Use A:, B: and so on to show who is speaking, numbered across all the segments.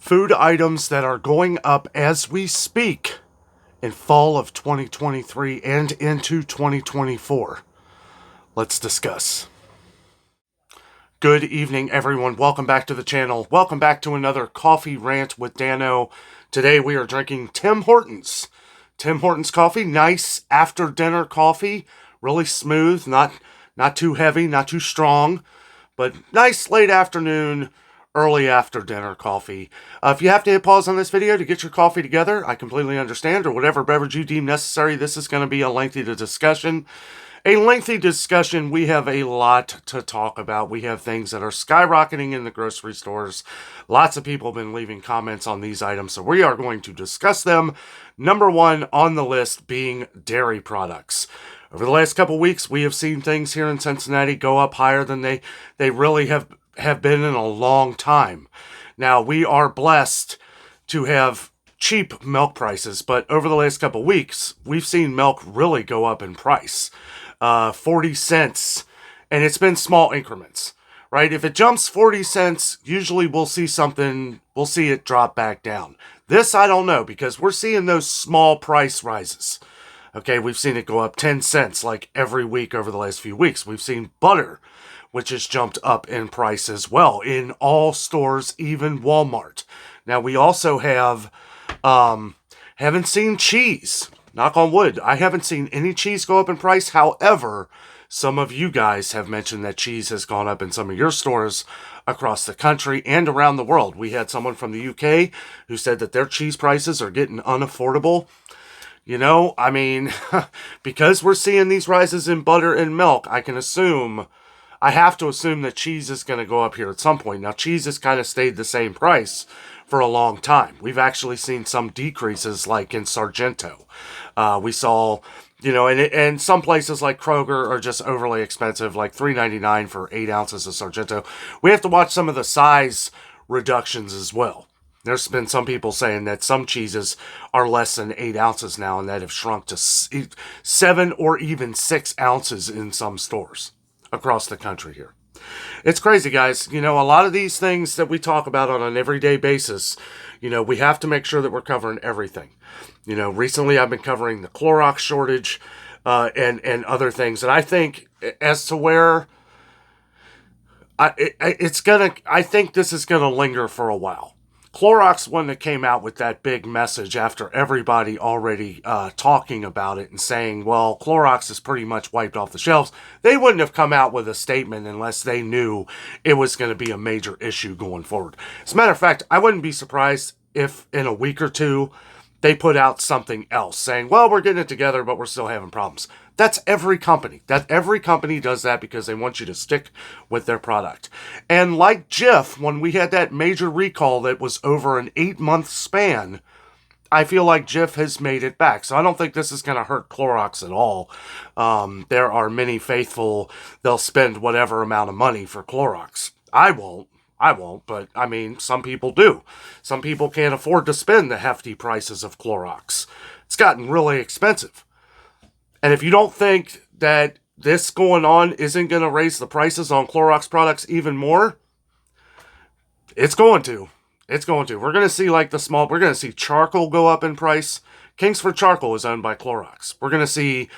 A: food items that are going up as we speak in fall of 2023 and into 2024. Let's discuss. Good evening, everyone. Welcome back to the channel. Welcome back to another Coffee Rant with Dano. Today we are drinking Tim Hortons. Tim Hortons coffee, nice after dinner coffee, really smooth, not too heavy, not too strong, but nice late afternoon, early after dinner coffee. If you have to hit pause on this video to get your coffee together, I completely understand, or whatever beverage you deem necessary. This is going to be a lengthy discussion. We have a lot to talk about. We have things that are skyrocketing in the grocery stores. Lots of people have been leaving comments on these items, so we are going to discuss them. Number one on the list being dairy products. Over the last couple weeks, we have seen things here in Cincinnati go up higher than they really have been in a long time. Now, we are blessed to have cheap milk prices, but over the last couple weeks, we've seen milk really go up in price. 40 cents, and it's been small increments, right? If it jumps 40 cents, usually we'll see it drop back down. This, I don't know, because we're seeing those small price rises. Okay, we've seen it go up 10 cents like every week over the last few weeks. We've seen butter, which has jumped up in price as well in all stores, even Walmart. Now, we also haven't seen cheese. Knock on wood, I haven't seen any cheese go up in price. However, some of you guys have mentioned that cheese has gone up in some of your stores across the country and around the world. We had someone from the UK who said that their cheese prices are getting unaffordable. You know, I mean, because we're seeing these rises in butter and milk, I have to assume that cheese is going to go up here at some point. Now, cheese has kind of stayed the same price for a long time. We've actually seen some decreases, like in Sargento. We saw, you know, and some places like Kroger are just overly expensive, like $3.99 for 8 ounces of Sargento. We have to watch some of the size reductions as well. There's been some people saying that some cheeses are less than 8 ounces now and that have shrunk to 7 or even 6 ounces in some stores across the country here. It's crazy, guys. You know, a lot of these things that we talk about on an everyday basis, you know, we have to make sure that we're covering everything. You know, recently I've been covering the Clorox shortage and other things. And I think as to where I think this is going to linger for a while. Clorox, one that came out with that big message after everybody already talking about it and saying, well, Clorox is pretty much wiped off the shelves. They wouldn't have come out with a statement unless they knew it was going to be a major issue going forward. As a matter of fact, I wouldn't be surprised if in a week or two they put out something else saying, well, we're getting it together, but we're still having problems. That's every company. Every company does that because they want you to stick with their product. And like Jif, when we had that major recall that was over an 8-month span, I feel like Jif has made it back. So I don't think this is going to hurt Clorox at all. There are many faithful, they'll spend whatever amount of money for Clorox. I won't, but I mean, some people do. Some people can't afford to spend the hefty prices of Clorox. It's gotten really expensive. And if you don't think that this going on isn't going to raise the prices on Clorox products even more, it's going to. It's going to. We're going to see we're going to see charcoal go up in price. Kingsford Charcoal is owned by Clorox. We're going to see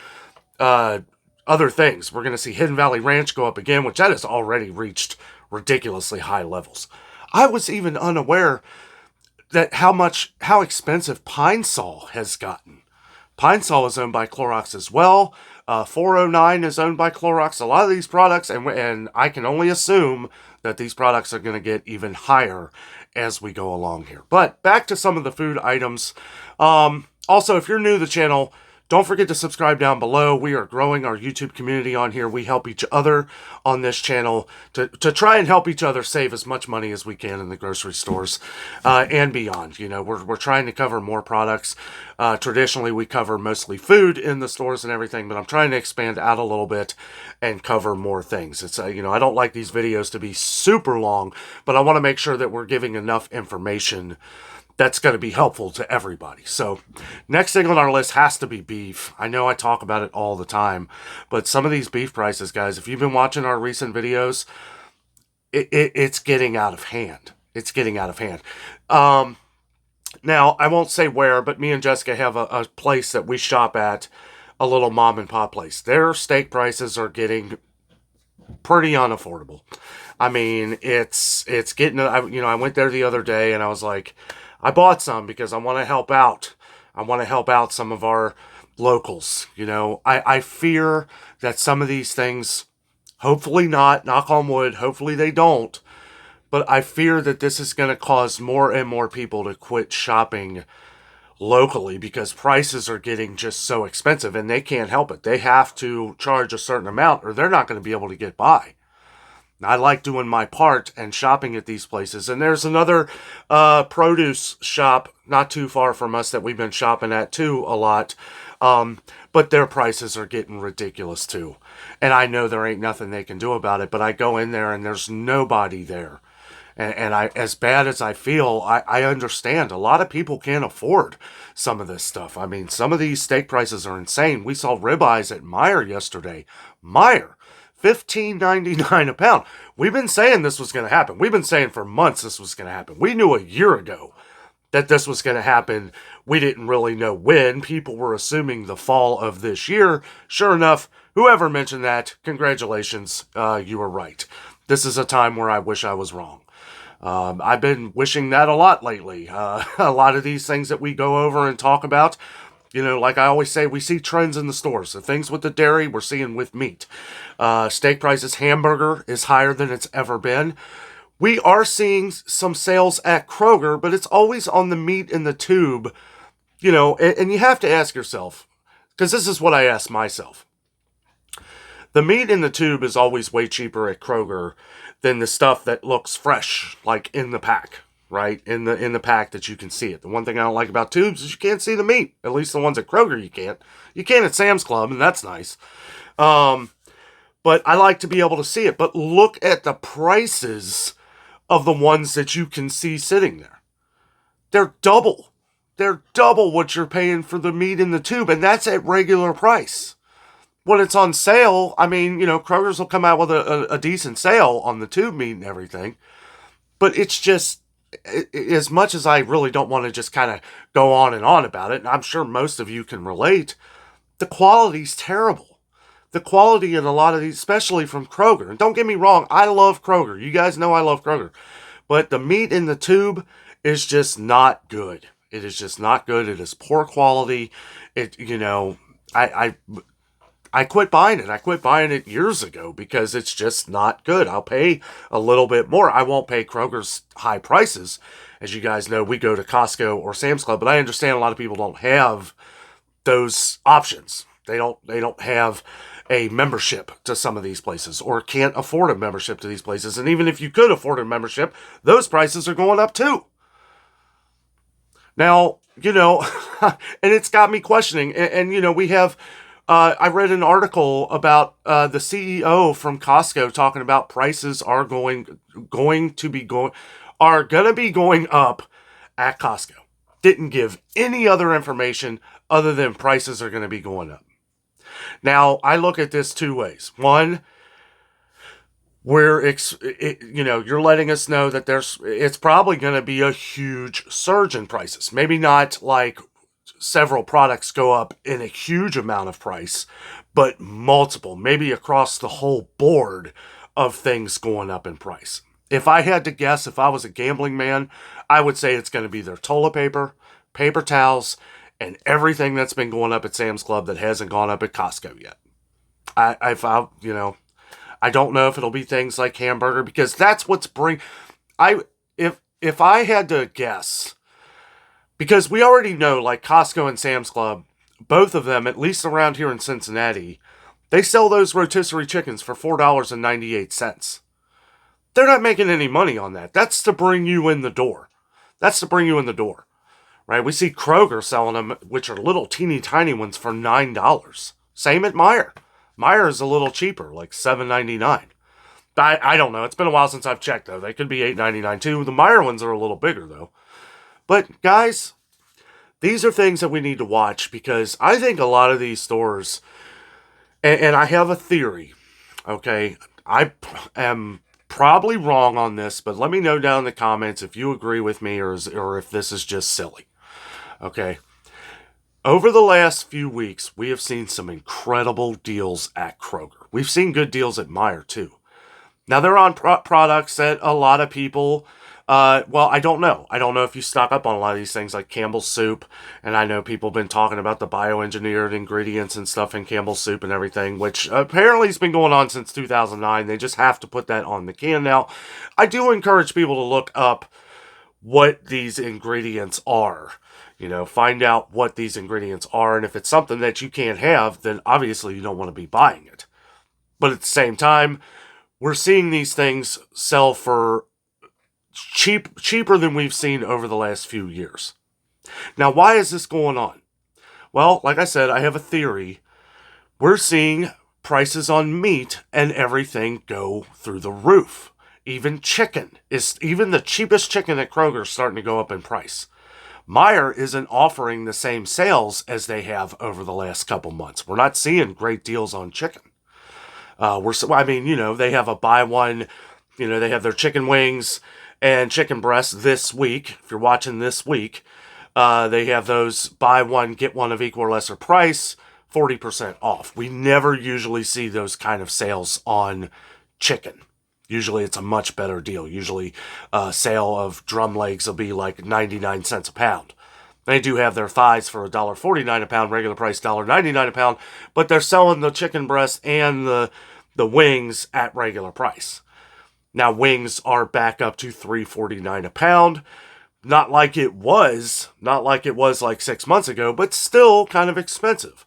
A: other things. We're going to see Hidden Valley Ranch go up again, which that has already reached ridiculously high levels. I was even unaware that how expensive Pine Sol has gotten. Pine Sol is owned by Clorox as well. 409 is owned by Clorox. A lot of these products, and I can only assume that these products are going to get even higher as we go along here. But back to some of the food items. Also, if you're new to the channel, don't forget to subscribe down below. We are growing our YouTube community on here. We help each other on this channel to try and help each other save as much money as we can in the grocery stores and beyond. You know, we're trying to cover more products. Traditionally, we cover mostly food in the stores and everything, but I'm trying to expand out a little bit and cover more things. It's you know, I don't like these videos to be super long, but I want to make sure that we're giving enough information that's going to be helpful to everybody. So next thing on our list has to be beef. I know I talk about it all the time, but some of these beef prices, guys, if you've been watching our recent videos, it's getting out of hand. It's getting out of hand. Now, I won't say where, but me and Jessica have a place that we shop at, a little mom and pop place. Their steak prices are getting pretty unaffordable. I mean, it's getting. I went there the other day and I was like, I bought some because I want to help out. I want to help out some of our locals. I fear that some of these things, hopefully not, knock on wood, hopefully they don't, but I fear that this is going to cause more and more people to quit shopping locally because prices are getting just so expensive and they can't help it. They have to charge a certain amount or they're not going to be able to get by. I like doing my part and shopping at these places. And there's another produce shop not too far from us that we've been shopping at too a lot. But their prices are getting ridiculous too. And I know there ain't nothing they can do about it, but I go in there and there's nobody there. And I, as bad as I feel, I understand. A lot of people can't afford some of this stuff. I mean, some of these steak prices are insane. We saw ribeyes at Meijer yesterday. Meijer, $15.99 a pound. We've been saying this was going to happen. We've been saying for months this was going to happen. We knew a year ago that this was going to happen. We didn't really know when. People were assuming the fall of this year. Sure enough, whoever mentioned that, congratulations, you were right. This is a time where I wish I was wrong. I've been wishing that a lot lately. A lot of these things that we go over and talk about, like I always say, we see trends in the stores. The things with the dairy, we're seeing with meat. Steak prices, hamburger is higher than it's ever been. We are seeing some sales at Kroger, but it's always on the meat in the tube, and you have to ask yourself, because this is what I ask myself. The meat in the tube is always way cheaper at Kroger than the stuff that looks fresh, like in the pack, right? In the pack that you can see it. The one thing I don't like about tubes is you can't see the meat. At least the ones at Kroger you can't. You can at Sam's Club, and that's nice. But I like to be able to see it. But look at the prices of the ones that you can see sitting there. They're double. They're double what you're paying for the meat in the tube, and that's at regular price. When it's on sale, I mean, Kroger's will come out with a decent sale on the tube meat and everything. But it's just, as much as I really don't want to just kind of go on and on about it, and I'm sure most of you can relate, the quality's terrible. The quality in a lot of these, especially from Kroger. And don't get me wrong, I love Kroger. You guys know I love Kroger. But the meat in the tube is just not good. It is just not good. It is poor quality. I quit buying it. I quit buying it years ago because it's just not good. I'll pay a little bit more. I won't pay Kroger's high prices. As you guys know, we go to Costco or Sam's Club, but I understand a lot of people don't have those options. They don't have a membership to some of these places or can't afford a membership to these places. And even if you could afford a membership, those prices are going up too. Now, and it's got me questioning. And we have... I read an article about the CEO from Costco talking about prices are going to be going up at Costco. Didn't give any other information other than prices are going to be going up. Now, I look at this two ways. One, you're letting us know that it's probably going to be a huge surge in prices. Maybe not like several products go up in a huge amount of price, but multiple, maybe across the whole board of things going up in price. If I had to guess, if I was a gambling man, I would say it's going to be their toilet paper, paper towels, and everything that's been going up at Sam's Club that hasn't gone up at Costco yet. I don't know if it'll be things like hamburger because that's what's if I had to guess. Because we already know, like Costco and Sam's Club, both of them, at least around here in Cincinnati, they sell those rotisserie chickens for $4.98. They're not making any money on that. That's to bring you in the door. Right? We see Kroger selling them, which are little teeny tiny ones, for $9. Same at Meijer. Meijer is a little cheaper, like $7.99. I don't know. It's been a while since I've checked, though. They could be $8.99 too. The Meijer ones are a little bigger, though. But, guys, these are things that we need to watch because I think a lot of these stores, and I have a theory, okay? I am Probably wrong on this, but let me know down in the comments if you agree with me or if this is just silly. Okay. Over the last few weeks, we have seen some incredible deals at Kroger. We've seen good deals at Meijer too. Now, they're on products that a lot of people, well, I don't know. I don't know if you stock up on a lot of these things like Campbell's soup. And I know people have been talking about the bioengineered ingredients and stuff in Campbell's soup and everything, which apparently has been going on since 2009. They just have to put that on the can now. I do encourage people to look up what these ingredients are. Find out what these ingredients are. And if it's something that you can't have, then obviously you don't want to be buying it. But at the same time, we're seeing these things sell for cheaper than we've seen over the last few years. Now, why is this going on? Well, like I said, I have a theory. We're seeing prices on meat and everything go through the roof. Even the cheapest chicken at Kroger is starting to go up in price. Meijer isn't offering the same sales as they have over the last couple months. We're not seeing great deals on chicken. They have a buy one, they have their chicken wings and chicken breasts this week. If you're watching this week, they have those buy one, get one of equal or lesser price, 40% off. We never usually see those kind of sales on chicken. Usually it's a much better deal. Usually a sale of drum legs will be like 99 cents a pound. They do have their thighs for $1.49 a pound, regular price $1.99 a pound, but they're selling the chicken breast and the wings at regular price. Now, wings are back up to $3.49 a pound. Not like it was like 6 months ago, but still kind of expensive.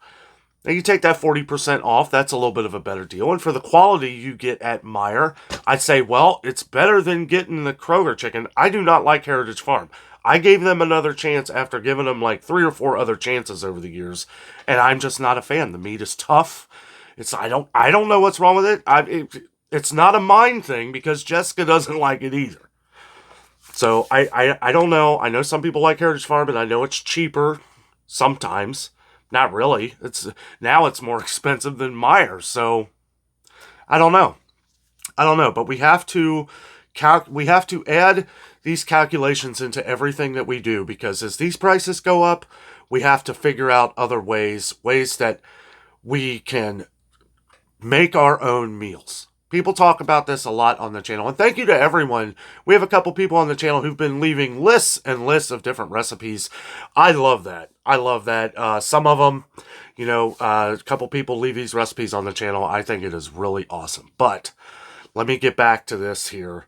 A: Now, you take that 40% off, that's a little bit of a better deal. And for the quality you get at Meijer, I'd say, well, it's better than getting the Kroger chicken. I do not like Heritage Farm. I gave them another chance after giving them like 3 or 4 other chances over the years, and I'm just not a fan. The meat is tough. I don't know what's wrong with it. It's not a mine thing because Jessica doesn't like it either. So I don't know. I know some people like Heritage Farm, and I know it's cheaper sometimes. Not really. Now it's more expensive than Meijer. So I don't know. But we have to add these calculations into everything that we do, because as these prices go up, we have to figure out other ways that we can make our own meals. People talk about this a lot on the channel, and thank you to everyone. We have a couple people on the channel who've been leaving lists and lists of different recipes. I love that. Some of them, a couple people leave these recipes on the channel. I think it is really awesome. But let me get back to this here.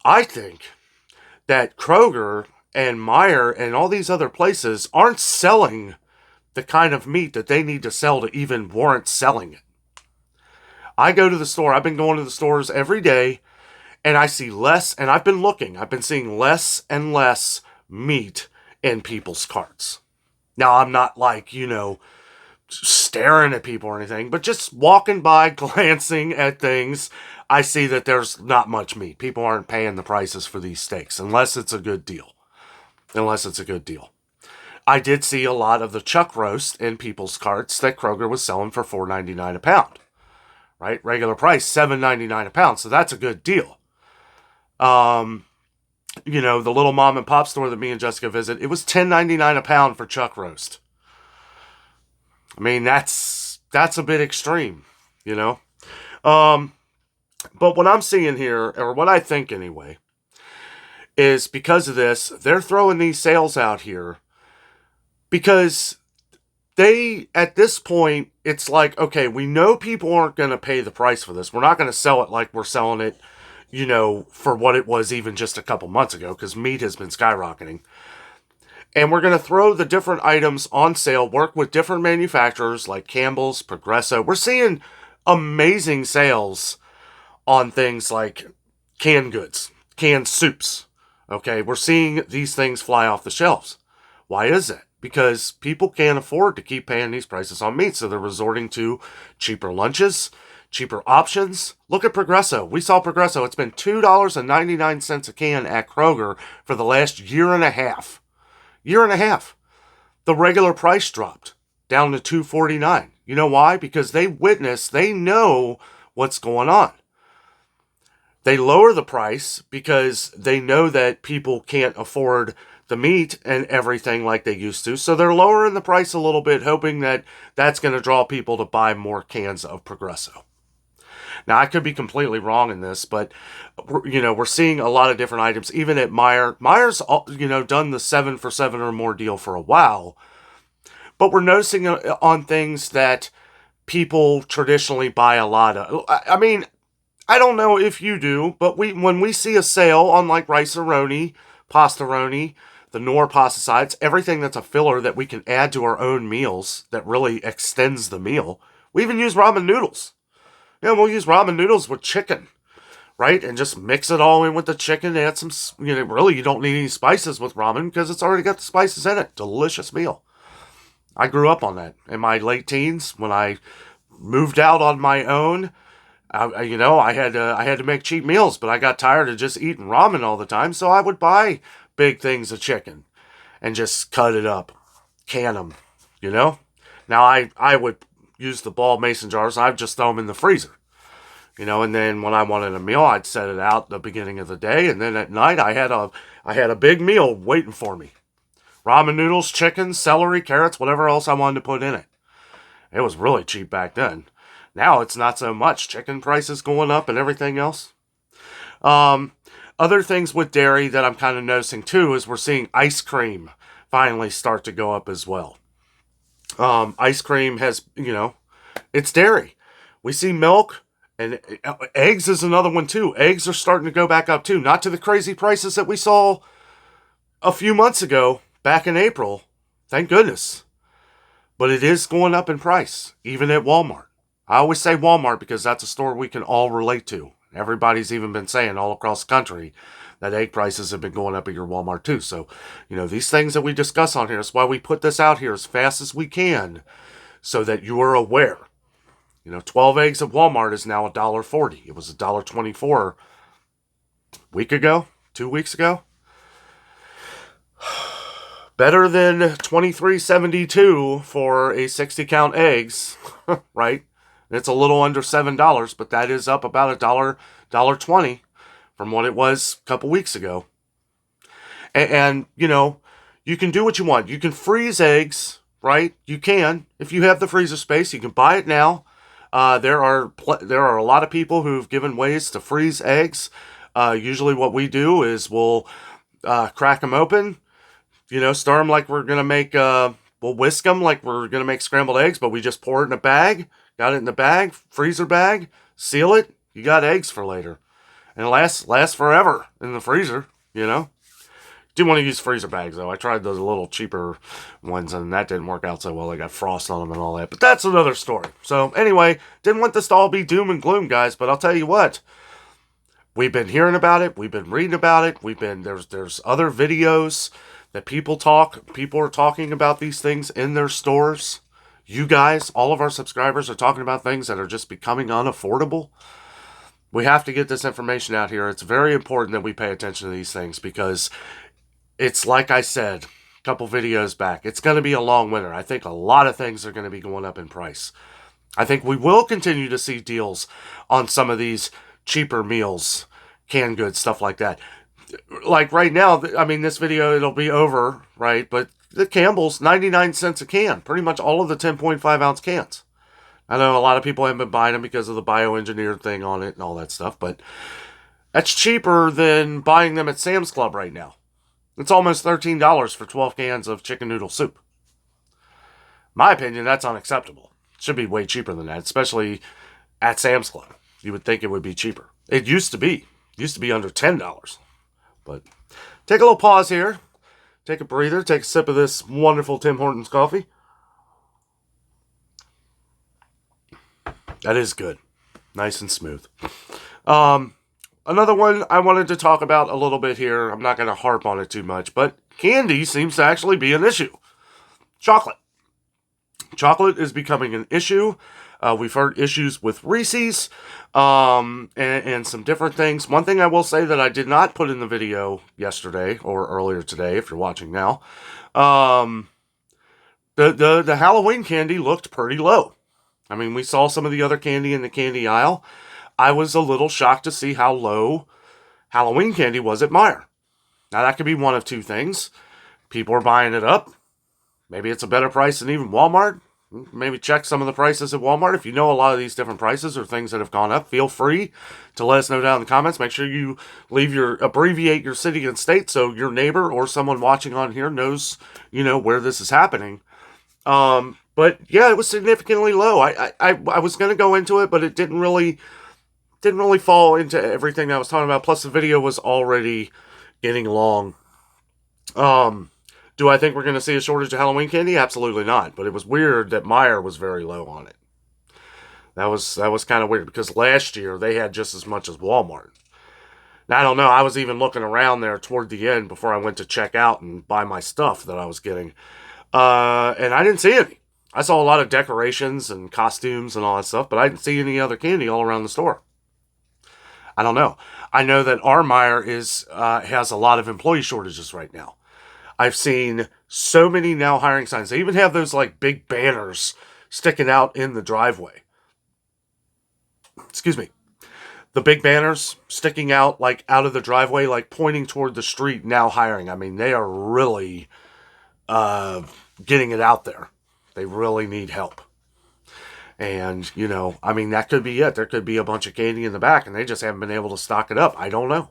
A: I think that Kroger and Meijer and all these other places aren't selling the kind of meat that they need to sell to even warrant selling it. I go to the store. I've been going to the stores every day, and I see less, and I've been seeing less and less meat in people's carts. Now, I'm not like, staring at people or anything, but just walking by, glancing at things, I see that there's not much meat. People aren't paying the prices for these steaks unless it's a good deal. I did see a lot of the chuck roast in people's carts that Kroger was selling for $4.99 a pound. Right? Regular price, $7.99 a pound. So that's a good deal. The little mom and pop store that me and Jessica visit, it was $10.99 a pound for chuck roast. I mean, that's a bit extreme, But what I'm seeing here, or what I think anyway, is because of this, they're throwing these sales out here because at this point, it's like, okay, we know people aren't going to pay the price for this. We're not going to sell it like we're selling it, for what it was even just a couple months ago, because meat has been skyrocketing. And we're going to throw the different items on sale, work with different manufacturers like Campbell's, Progresso. We're seeing amazing sales on things like canned goods, canned soups. Okay, we're seeing these things fly off the shelves. Why is that? Because people can't afford to keep paying these prices on meat, so they're resorting to cheaper lunches, cheaper options. Look at Progresso. We saw Progresso. It's been $2.99 a can at Kroger for the last year and a half. The regular price dropped down to $2.49. You know why? Because they know what's going on. They lower the price because they know that people can't afford the meat and everything like they used to. So they're lowering the price a little bit, hoping that that's going to draw people to buy more cans of Progresso. Now, I could be completely wrong in this, but, we're seeing a lot of different items, even at Meijer. Meijer's, done the 7 for 7 or more deal for a while, but we're noticing on things that people traditionally buy a lot of. I mean, I don't know if you do, but when we see a sale on like Rice-A-Roni, Pasta-Roni, the Knorr pasta sides, everything that's a filler that we can add to our own meals that really extends the meal. We even use ramen noodles. We'll use ramen noodles with chicken, right? And just mix it all in with the chicken. Add some, really you don't need any spices with ramen because it's already got the spices in it. Delicious meal. I grew up on that in my late teens when I moved out on my own. I had to make cheap meals, but I got tired of just eating ramen all the time, so I would buy big things of chicken and just cut it up, can them, Now I would use the ball mason jars. I'd just throw them in the freezer, and then when I wanted a meal, I'd set it out at the beginning of the day, and then at night I had a big meal waiting for me. Ramen noodles, chicken, celery, carrots, whatever else I wanted to put in it. It was really cheap back then. Now it's not so much. Chicken prices going up and everything else. Other things with dairy that I'm kind of noticing too is we're seeing ice cream finally start to go up as well. Ice cream has, it's dairy. We see milk and eggs is another one too. Eggs are starting to go back up too. Not to the crazy prices that we saw a few months ago, back in April. Thank goodness. But it is going up in price, even at Walmart. I always say Walmart because that's a store we can all relate to. Everybody's even been saying all across the country that egg prices have been going up at your Walmart too. So, these things that we discuss on here is why we put this out here as fast as we can so that you are aware. 12 eggs at Walmart is now $1.40. It was $1.24 a week ago, 2 weeks ago. Better than $23.72 for a 60-count eggs, right? It's a little under $7, but that is up about $1.20 from what it was a couple weeks ago. And you can do what you want. You can freeze eggs, right? You can. If you have the freezer space, you can buy it now. There are a lot of people who've given ways to freeze eggs. Usually what we do is we'll crack them open, stir them like we're going to make, we'll whisk them like we're going to make scrambled eggs, but we just pour it in a bag. Got it in the bag, freezer bag, seal it. You got eggs for later. And it lasts forever in the freezer, Do want to use freezer bags, though. I tried those little cheaper ones, and that didn't work out so well. They got frost on them and all that. But that's another story. So, anyway, didn't want this to all be doom and gloom, guys, but I'll tell you what. We've been hearing about it. We've been reading about it. There's other videos that people are talking about these things in their stores. You guys, all of our subscribers are talking about things that are just becoming unaffordable. We have to get this information out here. It's very important that we pay attention to these things because it's like I said a couple videos back. It's going to be a long winter. I think a lot of things are going to be going up in price. I think we will continue to see deals on some of these cheaper meals, canned goods, stuff like that. Like right now, this video, it'll be over, right? But the Campbell's, 99 cents a can. Pretty much all of the 10.5 ounce cans. I know a lot of people haven't been buying them because of the bioengineered thing on it and all that stuff, but that's cheaper than buying them at Sam's Club right now. It's almost $13 for 12 cans of chicken noodle soup. My opinion, that's unacceptable. It should be way cheaper than that, especially at Sam's Club. You would think it would be cheaper. It used to be. It used to be under $10. But take a little pause here. Take a breather. Take a sip of this wonderful Tim Hortons coffee. That is good. Nice and smooth. Another one I wanted to talk about a little bit here. I'm not going to harp on it too much, but candy seems to actually be an issue. Chocolate. Chocolate is becoming an issue. We've heard issues with Reese's and some different things. One thing I will say that I did not put in the video yesterday or earlier today, if you're watching now, the Halloween candy looked pretty low. We saw some of the other candy in the candy aisle. I was a little shocked to see how low Halloween candy was at Meijer. Now, that could be one of two things. People are buying it up. Maybe it's a better price than even Walmart. Maybe check some of the prices at Walmart. If you know a lot of these different prices or things that have gone up, feel free to let us know down in the comments. Make sure you abbreviate your city and state so your neighbor or someone watching on here knows, where this is happening. But yeah, it was significantly low. I was going to go into it, but it didn't really fall into everything I was talking about. Plus, the video was already getting long. Do I think we're going to see a shortage of Halloween candy? Absolutely not. But it was weird that Meijer was very low on it. That was kind of weird because last year they had just as much as Walmart. Now, I don't know. I was even looking around there toward the end before I went to check out and buy my stuff that I was getting. And I didn't see any. I saw a lot of decorations and costumes and all that stuff, but I didn't see any other candy all around the store. I don't know. I know that our Meijer has a lot of employee shortages right now. I've seen so many now hiring signs. They even have those like big banners sticking out in the driveway. Excuse me. The big banners sticking out like out of the driveway, like pointing toward the street, now hiring. I mean, they are really getting it out there. They really need help. And, that could be it. There could be a bunch of candy in the back and they just haven't been able to stock it up. I don't know.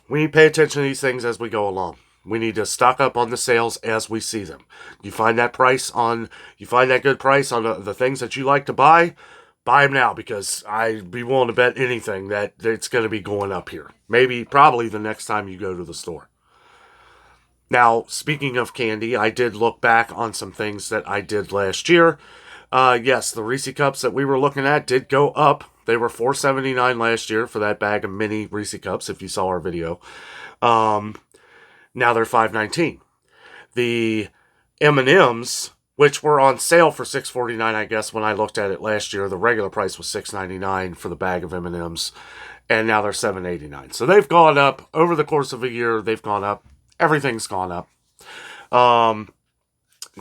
A: We need to pay attention to these things as we go along. We need to stock up on the sales as we see them. You find that good price on the things that you like to buy them now, because I'd be willing to bet anything that it's going to be going up here. Probably the next time you go to the store. Now, speaking of candy, I did look back on some things that I did last year. Yes, the Reese Cups that we were looking at did go up. They were $4.79 last year for that bag of mini Reese Cups, if you saw our video. Now they're $5.19. The M&Ms, which were on sale for $6.49, I guess, when I looked at it last year, the regular price was $6.99 for the bag of M&Ms, and now they're $7.89. So they've gone up. Over the course of a year, they've gone up. Everything's gone up.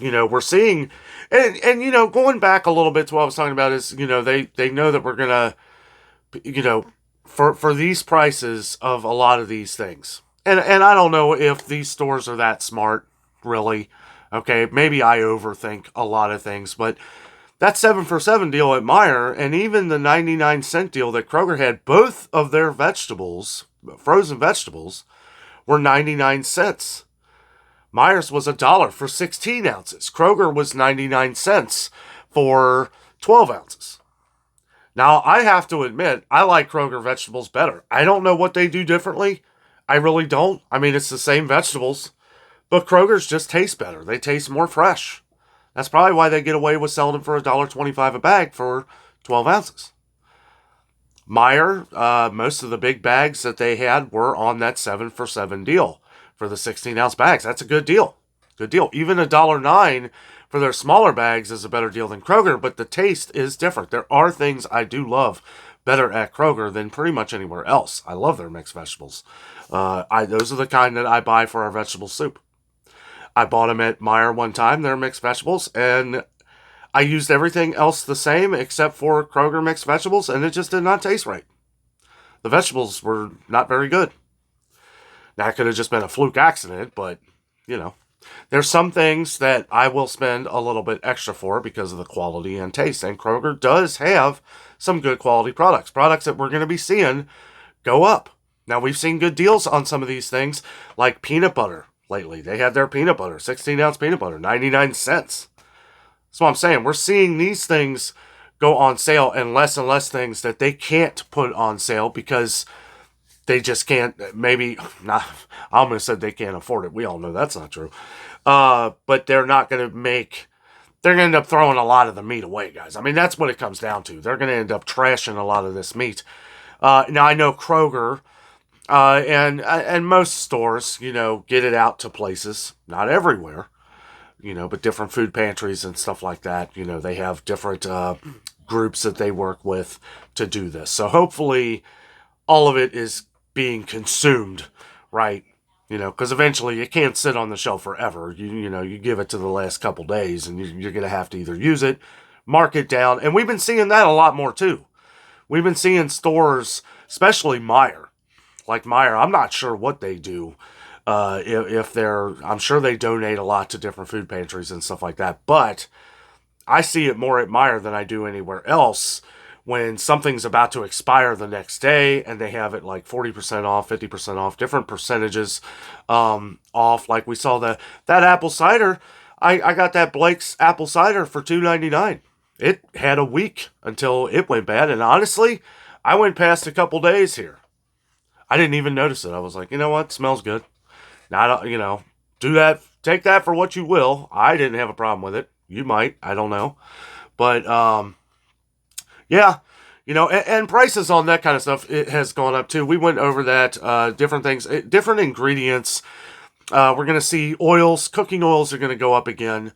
A: We're seeing, and going back a little bit to what I was talking about is, they know that we're going to, for these prices of a lot of these things. And I don't know if these stores are that smart, really. Okay, maybe I overthink a lot of things, but that 7 for $7 deal at Meijer and even the 99-cent deal that Kroger had, both of their vegetables, frozen vegetables, were 99 cents. Meijer's was $1 for 16 ounces. Kroger was 99 cents for 12 ounces. Now, I have to admit, I like Kroger vegetables better. I don't know what they do differently. I really don't. I mean, it's the same vegetables, but Kroger's just taste better. They taste more fresh. That's probably why they get away with selling them for $1.25 a bag for 12 ounces. Meijer, most of the big bags that they had were on that 7 for $7 deal for the 16-ounce bags. That's a good deal. Good deal. Even $1.09 for their smaller bags is a better deal than Kroger, but the taste is different. There are things I do love better at Kroger than pretty much anywhere else. I love their mixed vegetables. Those are the kind that I buy for our vegetable soup. I bought them at Meijer one time, their mixed vegetables, and I used everything else the same except for Kroger mixed vegetables, and it just did not taste right. The vegetables were not very good. That could have just been a fluke accident, but, there's some things that I will spend a little bit extra for because of the quality and taste, and Kroger does have some good quality products that we're going to be seeing go up. Now, we've seen good deals on some of these things, like peanut butter lately. They had their peanut butter, 16-ounce peanut butter, 99 cents. That's what I'm saying. We're seeing these things go on sale and less things that they can't put on sale because they just can't, maybe, not, I almost said they can't afford it. We all know that's not true. But they're not going to they're going to end up throwing a lot of the meat away, guys. I mean, that's what it comes down to. They're going to end up trashing a lot of this meat. Now, I know Kroger and most stores, get it out to places, not everywhere, but different food pantries and stuff like that. They have different groups that they work with to do this. So hopefully all of it is being consumed, right? Because eventually it can't sit on the shelf forever. You give it to the last couple days and you're going to have to either use it, mark it down. And we've been seeing that a lot more too. We've been seeing stores, especially Meijer. Like Meijer, I'm not sure what they do. If they're, I'm sure they donate a lot to different food pantries and stuff like that. But I see it more at Meijer than I do anywhere else. When something's about to expire the next day and they have it like 40% off, 50% off, different percentages off. Like we saw that apple cider. I got that Blake's apple cider for $2.99. It had a week until it went bad. And honestly, I went past a couple days here. I didn't even notice it. I was like, you know what? It smells good. Now, do that. Take that for what you will. I didn't have a problem with it. You might. I don't know. But, yeah, and prices on that kind of stuff, it has gone up too. We went over that, different things, different ingredients. We're going to see oils, cooking oils are going to go up again.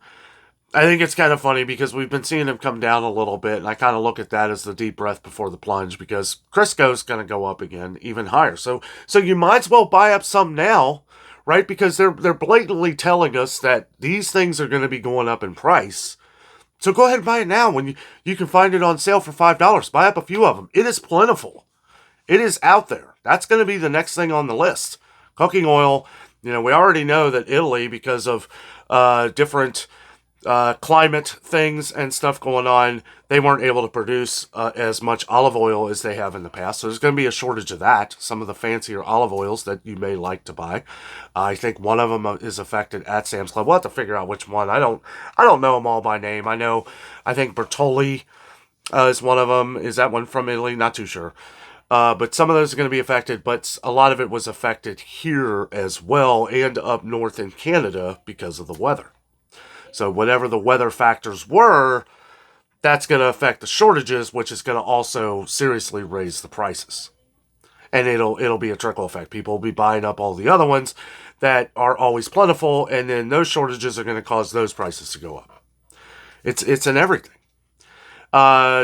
A: I think it's kind of funny because we've been seeing them come down a little bit, and I kind of look at that as the deep breath before the plunge because Crisco's going to go up again, even higher. So you might as well buy up some now, right? Because they're blatantly telling us that these things are going to be going up in price. So go ahead and buy it now when you can find it on sale for $5. Buy up a few of them. It is plentiful. It is out there. That's going to be the next thing on the list. Cooking oil, we already know that Italy, because of different climate things and stuff going on, they weren't able to produce as much olive oil as they have in the past. So there's going to be a shortage of that. Some of the fancier olive oils that you may like to buy. I think one of them is affected at Sam's Club. We'll have to figure out which one. I don't know them all by name. I think Bertolli is one of them. Is that one from Italy? Not too sure. But some of those are going to be affected, but a lot of it was affected here as well and up north in Canada because of the weather. So whatever the weather factors were, that's going to affect the shortages, which is going to also seriously raise the prices. And it'll be a trickle effect. People will be buying up all the other ones that are always plentiful, and then those shortages are going to cause those prices to go up. It's in everything.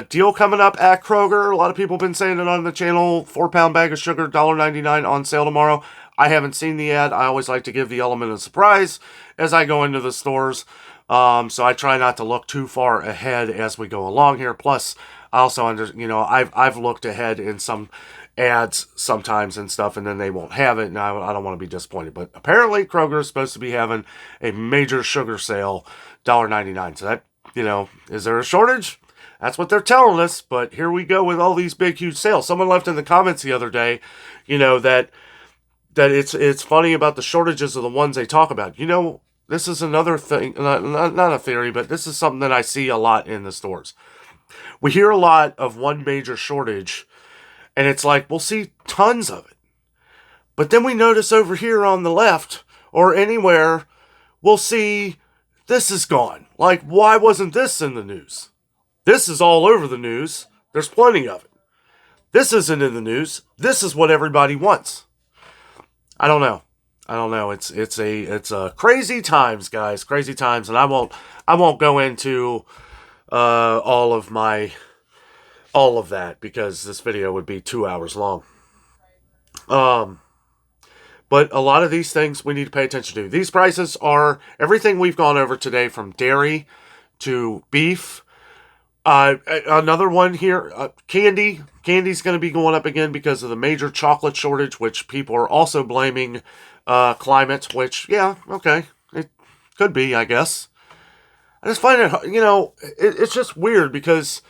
A: Deal coming up at Kroger. A lot of people have been saying it on the channel. 4-pound bag of sugar, $1.99 on sale tomorrow. I haven't seen the ad. I always like to give the element of surprise as I go into the stores. So I try not to look too far ahead as we go along here. Plus, I also I've looked ahead in some ads sometimes and stuff, and then they won't have it, and I don't want to be disappointed. But apparently, Kroger is supposed to be having a major sugar sale, $1.99. So that, is there a shortage? That's what they're telling us. But here we go with all these big, huge sales. Someone left in the comments the other day, that it's funny about the shortages of the ones they talk about. This is another thing, not a theory, but this is something that I see a lot in the stores. We hear a lot of one major shortage, and it's like, we'll see tons of it. But then we notice over here on the left, or anywhere, we'll see this is gone. Like, why wasn't this in the news? This is all over the news. There's plenty of it. This isn't in the news. This is what everybody wants. I don't know. It's a crazy times, guys. Crazy times, and I won't go into all of that because this video would be 2 hours long. But a lot of these things we need to pay attention to. These prices are everything we've gone over today, from dairy to beef. Another one here, candy. Candy's going to be going up again because of the major chocolate shortage, which people are also blaming climate, which, yeah, okay, it could be, I guess. I just find it, it's just weird because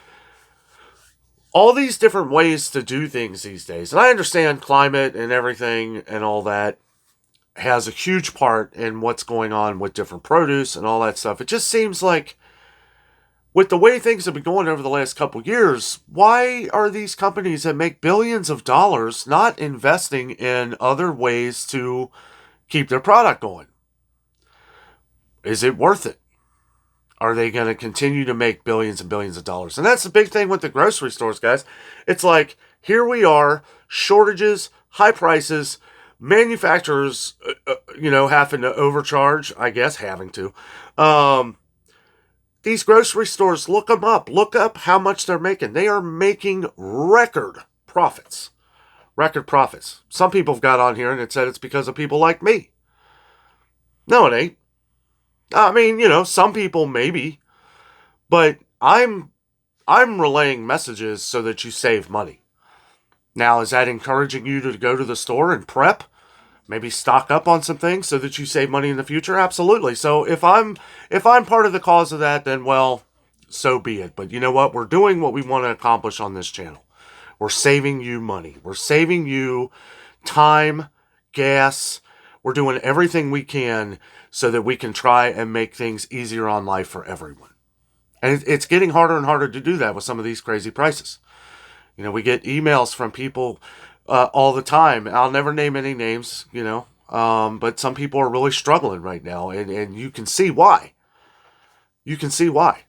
A: all these different ways to do things these days, and I understand climate and everything and all that has a huge part in what's going on with different produce and all that stuff. It just seems like with the way things have been going over the last couple years, why are these companies that make billions of dollars not investing in other ways to keep their product going? Is it worth it? Are they going to continue to make billions and billions of dollars? And that's the big thing with the grocery stores, guys. It's like, here we are, shortages, high prices, manufacturers, having to overcharge, I guess, having to. These grocery stores, look them up. Look up how much they're making. They are making record profits. Record profits. Some people have got on here and it said it's because of people like me. No, it ain't. I mean, some people maybe. But I'm I'm relaying messages so that you save money. Now, is that encouraging you to go to the store and prep? Maybe stock up on some things so that you save money in the future? Absolutely. So if I'm part of the cause of that, then well, so be it. But you know what? We're doing what we want to accomplish on this channel. We're saving you money. We're saving you time, gas. We're doing everything we can so that we can try and make things easier on life for everyone. And it's getting harder and harder to do that with some of these crazy prices. You know, we get emails from people all the time. I'll never name any names, but some people are really struggling right now, and you can see why. You can see why.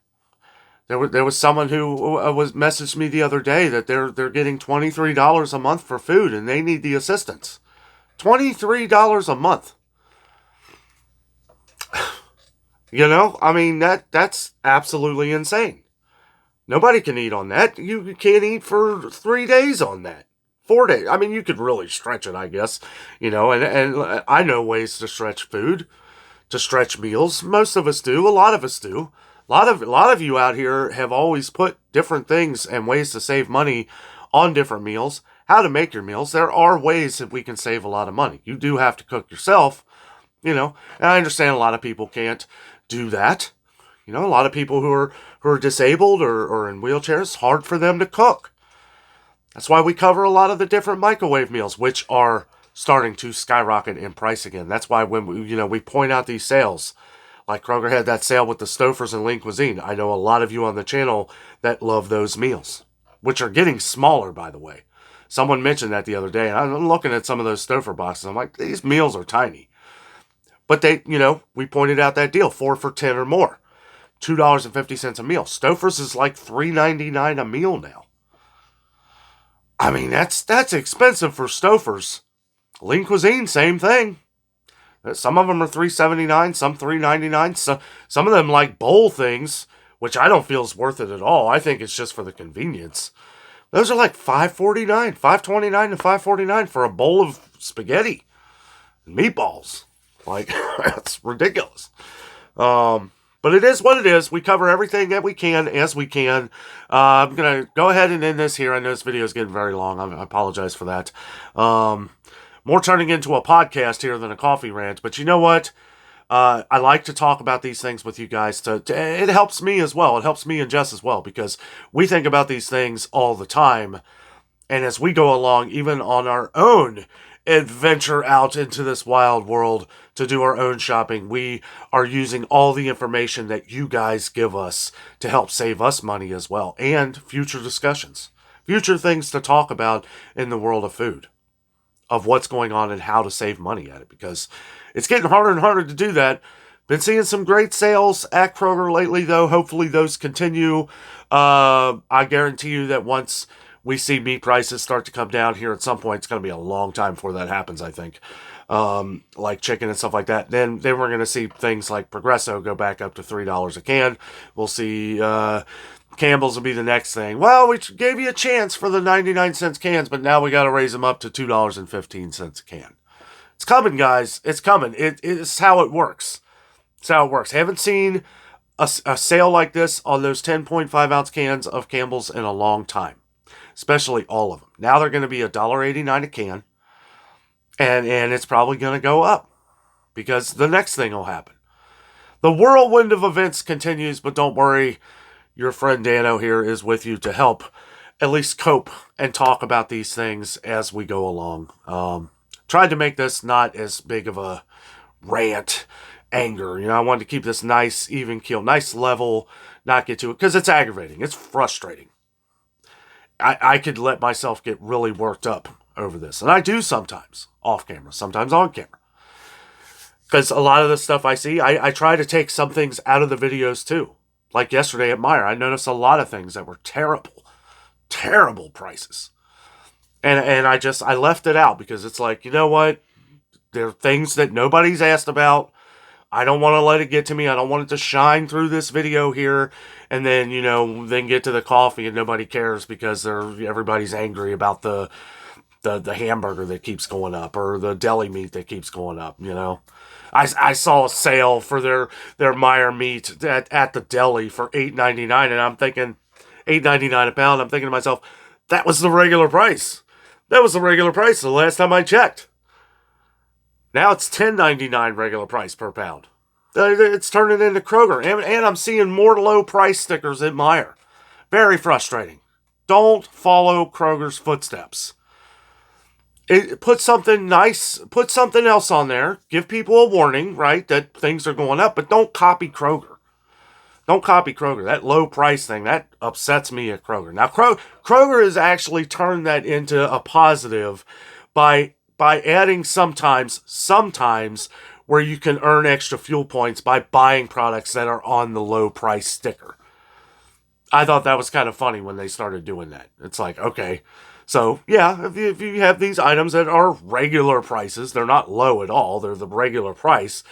A: There was someone who was messaged me the other day that they're getting $23 a month for food, and they need the assistance. $23 a month. I mean that's absolutely insane. Nobody can eat on that. You can't eat for 3 days on that. 4 days. I mean, you could really stretch it, I guess. And I know ways to stretch food, to stretch meals. Most of us do. A lot of us do. A lot of you out here have always put different things and ways to save money on different meals. How to make your meals. There are ways that we can save a lot of money. You do have to cook yourself, and I understand a lot of people can't do that. A lot of people who are disabled or in wheelchairs, it's hard for them to cook. That's why we cover a lot of the different microwave meals, which are starting to skyrocket in price again. That's why when we point out these sales, like Kroger had that sale with the Stouffer's and Lean Cuisine. I know a lot of you on the channel that love those meals, which are getting smaller, by the way. Someone mentioned that the other day, and I'm looking at some of those Stouffer boxes. I'm like, these meals are tiny. But we pointed out that deal, 4 for $10 or more. $2.50 a meal. Stouffer's is like $3.99 a meal now. I mean, that's expensive for Stouffer's. Lean Cuisine, same thing. Some of them are $3.79, some $3.99. Some of them like bowl things, which I don't feel is worth it at all. I think it's just for the convenience. Those are like $5.49, $5.29 to $5.49 for a bowl of spaghetti and meatballs. Like, that's ridiculous. But it is what it is. We cover everything that we can as we can. I'm going to go ahead and end this here. I know this video is getting very long. I apologize for that. More turning into a podcast here than a coffee rant. But you know what? I like to talk about these things with you guys. It helps me as well. It helps me and Jess as well because we think about these things all the time. And as we go along, even on our own adventure out into this wild world to do our own shopping, we are using all the information that you guys give us to help save us money as well, and future discussions, future things to talk about in the world of food, of what's going on and how to save money at it, because it's getting harder and harder to do that. Been seeing some great sales at Kroger lately, though. Hopefully those continue. I guarantee you that once we see meat prices start to come down here at some point, it's going to be a long time before that happens, I think. Like chicken and stuff like that. Then we're going to see things like Progresso go back up to $3 a can. We'll see Campbell's will be the next thing. Well, we gave you a chance for the 99-cent cans, but now we got to raise them up to $2.15 a can. It's coming, guys. It's coming. It's how it works. It's how it works. Haven't seen a sale like this on those 10.5-ounce cans of Campbell's in a long time. Especially all of them. Now they're going to be $1.89 a can. And it's probably going to go up. Because the next thing will happen. The whirlwind of events continues, but don't worry. Your friend Dano here is with you to help at least cope and talk about these things as we go along. Tried to make this not as big of a rant, anger. I wanted to keep this nice, even keel, nice level, not get to it. Because it's aggravating. It's frustrating. I could let myself get really worked up over this. And I do sometimes, off camera, sometimes on camera. Because a lot of the stuff I see, I try to take some things out of the videos too. Like yesterday at Meijer, I noticed a lot of things that were terrible, terrible prices. And I left it out because it's like, you know what? There are things that nobody's asked about. I don't want to let it get to me. I don't want it to shine through this video here and then, then get to the coffee and nobody cares because everybody's angry about the hamburger that keeps going up or the deli meat that keeps going up, I saw a sale for their Meijer meat at the deli for $8.99 and I'm thinking, $8.99 a pound. I'm thinking to myself, that was the regular price. That was the regular price the last time I checked. Now it's $10.99 regular price per pound. It's turning into Kroger. And I'm seeing more low price stickers at Meijer. Very frustrating. Don't follow Kroger's footsteps. Put something nice, put something else on there. Give people a warning, right, that things are going up, but don't copy Kroger. Don't copy Kroger. That low price thing, that upsets me at Kroger. Now, Kroger has actually turned that into a positive by adding sometimes where you can earn extra fuel points by buying products that are on the low price sticker. I thought that was kind of funny when they started doing that. It's like, okay, so yeah, if you have these items that are regular prices, they're not low at all, they're the regular price,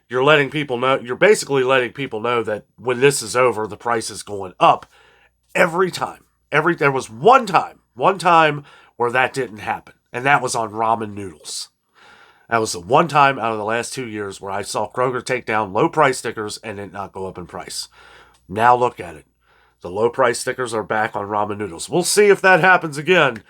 A: you're letting people know, you're basically letting people know that when this is over, the price is going up every time. There was one time where that didn't happen, and that was on ramen noodles. That was the one time out of the last 2 years where I saw Kroger take down low price stickers and it not go up in price. Now look at it. The low price stickers are back on ramen noodles. We'll see if that happens again,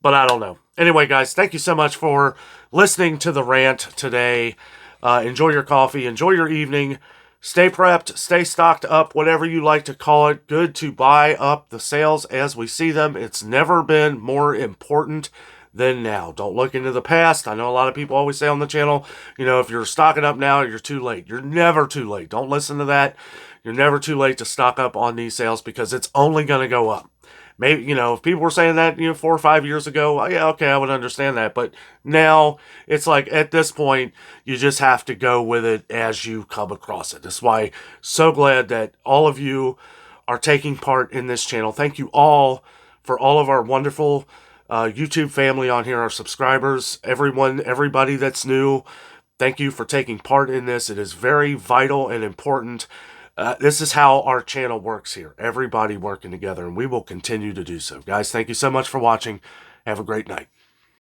A: but I don't know. Anyway, guys, thank you so much for listening to the rant today. Enjoy your coffee. Enjoy your evening. Stay prepped. Stay stocked up, whatever you like to call it. Good to buy up the sales as we see them. It's never been more important than now. Don't look into the past. I know a lot of people always say on the channel, if you're stocking up now, you're too late. You're never too late. Don't listen to that. You're never too late to stock up on these sales because it's only going to go up. Maybe, if people were saying that, 4 or 5 years ago, yeah, okay, I would understand that. But now it's like at this point, you just have to go with it as you come across it. That's why so glad that all of you are taking part in this channel. Thank you all for all of our wonderful YouTube family on here, our subscribers, everybody that's new. Thank you for taking part in this. It is very vital and important. This is how our channel works here. Everybody working together, and we will continue to do so. Guys, thank you so much for watching. Have a great night.